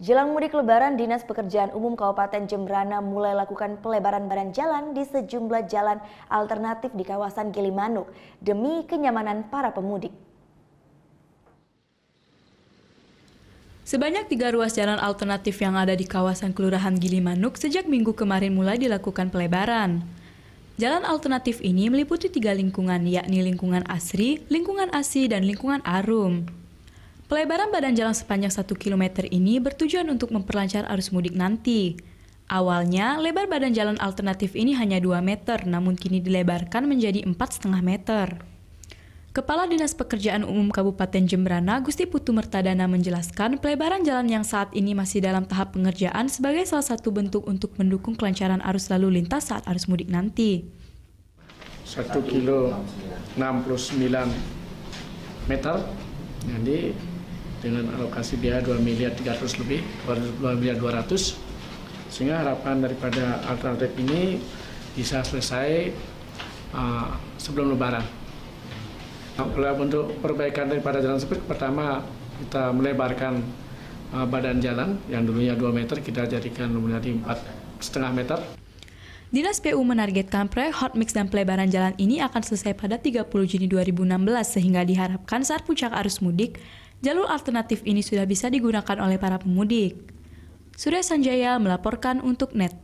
Jelang mudik Lebaran, Dinas Pekerjaan Umum Kabupaten Jembrana mulai lakukan pelebaran badan jalan di sejumlah jalan alternatif di kawasan Gilimanuk demi kenyamanan para pemudik. Sebanyak 3 ruas jalan alternatif yang ada di kawasan Kelurahan Gilimanuk sejak minggu kemarin mulai dilakukan pelebaran. Jalan alternatif ini meliputi 3 lingkungan, yakni lingkungan asri, lingkungan asi, dan lingkungan arum. Pelebaran badan jalan sepanjang 1 km ini bertujuan untuk memperlancar arus mudik nanti. Awalnya, lebar badan jalan alternatif ini hanya 2 meter, namun kini dilebarkan menjadi 4,5 meter. Kepala Dinas Pekerjaan Umum Kabupaten Jembrana, Gusti Putu Mertadana menjelaskan pelebaran jalan yang saat ini masih dalam tahap pengerjaan sebagai salah satu bentuk untuk mendukung kelancaran arus lalu lintas saat arus mudik nanti. 1 kilo 69 meter, jadi dengan alokasi biaya 2 miliar 300 lebih, 2 miliar 200, sehingga harapan daripada alternatif ini bisa selesai sebelum Lebaran. Kalau untuk perbaikan daripada jalan tersebut, pertama kita melebarkan badan jalan yang dulunya 2 meter, kita jadikan menjadi 4,5 meter. Dinas PU menargetkan proyek hot mix dan pelebaran jalan ini akan selesai pada 30 Juni 2016 sehingga diharapkan saat puncak arus mudik, jalur alternatif ini sudah bisa digunakan oleh para pemudik. Surya Sanjaya melaporkan untuk NET.